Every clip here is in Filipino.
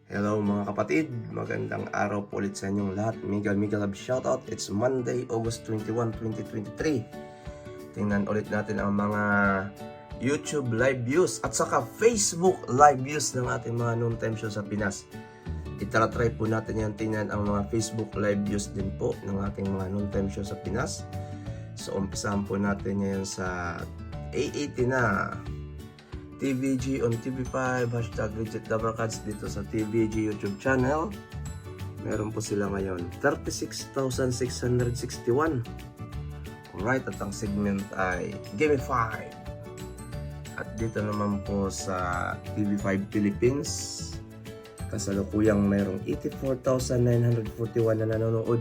Hello mga kapatid, magandang araw po ulit sa inyong lahat. Mega love shoutout. It's Monday, August 21, 2023. Tingnan ulit natin ang mga YouTube live views at saka Facebook live views ng ating mga noon time show sa Pinas. Itara-try po natin yan, tingnan ang mga Facebook live views din po ng ating mga noon time show sa Pinas. So umpisahan po natin yan sa A80 na TVG on TV5, hashtag Legit Dabarkads dito sa TVG YouTube channel. Meron po sila ngayon 36,661. Alright, at ang segment ay Game 5. At dito naman po sa TV5 Philippines, kasalukuyang mayroong 84,941 na nanonood.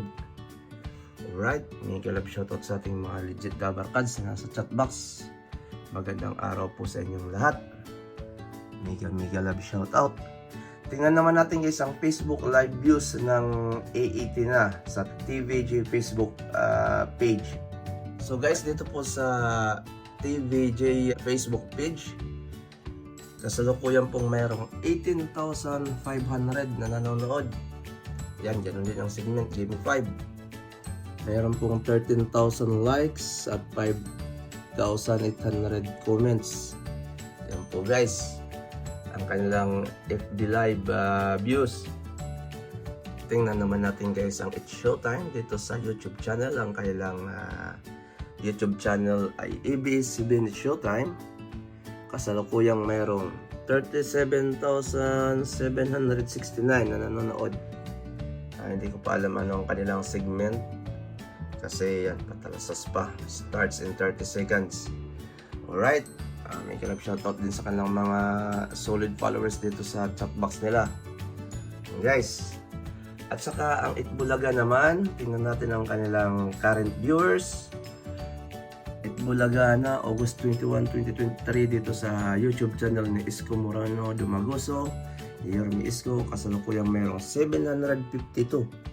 Alright, may love shoutout sa ating mga Legit Dabarkads na nasa chatbox. Magandang araw po sa inyong lahat. Mega love shoutout. Tingnan naman natin guys ang Facebook live views ng A80 na sa TVJ Facebook page. So guys, dito po sa TVJ Facebook page, kasalukuyan pong mayroong 18,500 na nanonood. Yan, ganun din ang segment Game 5. Mayroon pong 13,000 likes at 5,800 comments. Yan po guys ang kanilang FB live views. Tingnan naman natin guys ang It's Showtime dito sa YouTube channel. Ang kanilang YouTube channel ay ABS-CBN It's Showtime. Kasalukuyang mayroong 37,769 na nanonood. Hindi ko pa alam ano ang kanilang segment kasi yan, patalasas pa. Starts in 30 seconds. Alright, may love shoutout din sa kanilang mga solid followers dito sa chatbox nila. Guys, at saka ang Itbulaga naman, tingnan natin ang kanilang current viewers. Itbulaga na August 21, 2023 dito sa YouTube channel ni Isko Morano Dumagoso, Yorme Isko. Kasalukuyang mayroong 752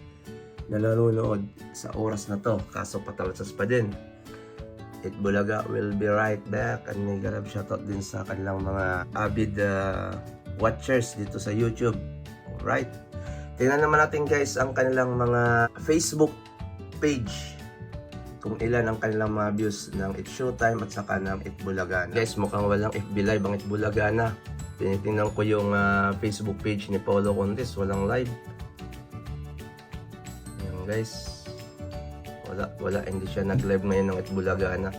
na nanonood sa oras na to, kaso patalasas pa din. Itbulaga will be right back. And may love shoutout din sa kanilang mga avid watchers dito sa YouTube. Alright, tingnan naman natin guys ang kanilang mga Facebook page, kung ilan ang kanilang mga views ng It's Showtime at saka ng Itbulaga. Guys, mukhang walang FB live ang Itbulaga na. Tinitingnan ko yung Facebook page ni Paulo Contes, walang live. Ayan guys, wala, hindi siya nag-live ngayon ng Itbulaga na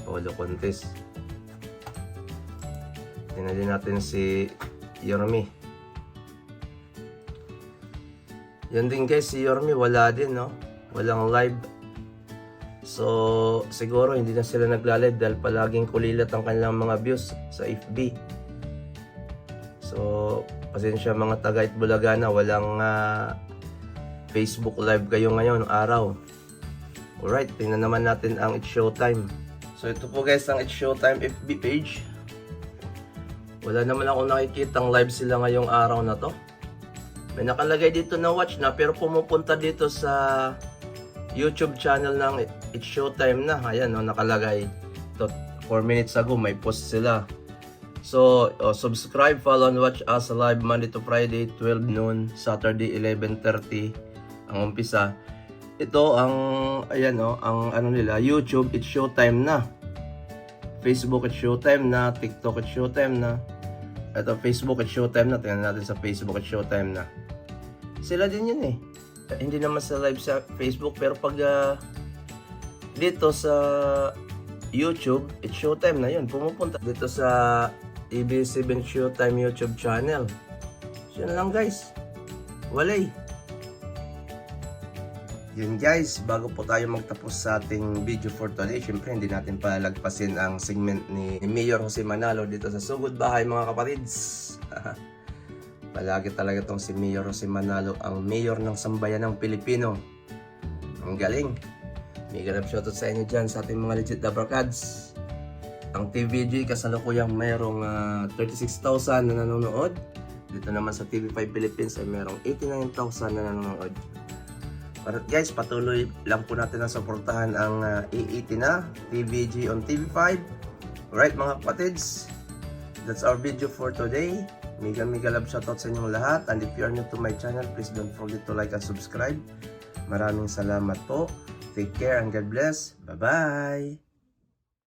Paulo Contes. Tingnan din natin si Yorme. Yan din guys, si Yorme wala din, no? Walang live. So siguro hindi na sila nagla-live dahil palaging kulilat ang kanilang mga views sa FB. So pasensya mga taga Itbulaga na, walang Facebook live kayo ngayon araw. Alright, tingnan naman natin ang It's Showtime. So ito po guys ang It's Showtime FB page. Wala naman ako nakikitang live sila ngayong araw na to. May nakalagay dito na watch na, pero pumupunta dito sa YouTube channel ng It's Showtime na. Ayan, no, nakalagay. Ito, 4 minutes ago may post sila. So subscribe, follow and watch us live Monday to Friday 12 noon, Saturday 11:30 ang umpisa. Ito ang ayan, no, ang ano nila, YouTube It's Showtime na, Facebook It's Showtime na, TikTok It's Showtime na. Ito Facebook It's Showtime na. Tingnan natin sa Facebook It's Showtime na. Sila din yun eh. Hindi naman sa live sa Facebook, pero pag dito sa YouTube It's Showtime na yun, pumupunta dito sa ABS-CBN Showtime YouTube channel. So yun lang guys, walay. Yun guys, bago po tayo magtapos sa ating video for today, syempre hindi natin palagpasin ang segment ni Mayor Jose Manalo dito sa Sugod Bahay mga kapatids. Palagi talaga tong si Mayor Jose Manalo, ang mayor ng sambayan ng Pilipino. Ang galing. May love shoutout sa inyo dyan sa ating mga Legit Dabarkads. Ang TVG kasalukuyang mayroong 36,000 na nanonood. Dito naman sa TV5 Philippines ay mayroong 89,000 na nanonood. Pero guys, patuloy lang po natin na suportahan ang A80 na TVG on TV5. Alright mga kapatids, that's our video for today. Mega love shoutout sa inyong lahat. And if you are new to my channel, please don't forget to like and subscribe. Maraming salamat po. Take care and God bless. Bye-bye!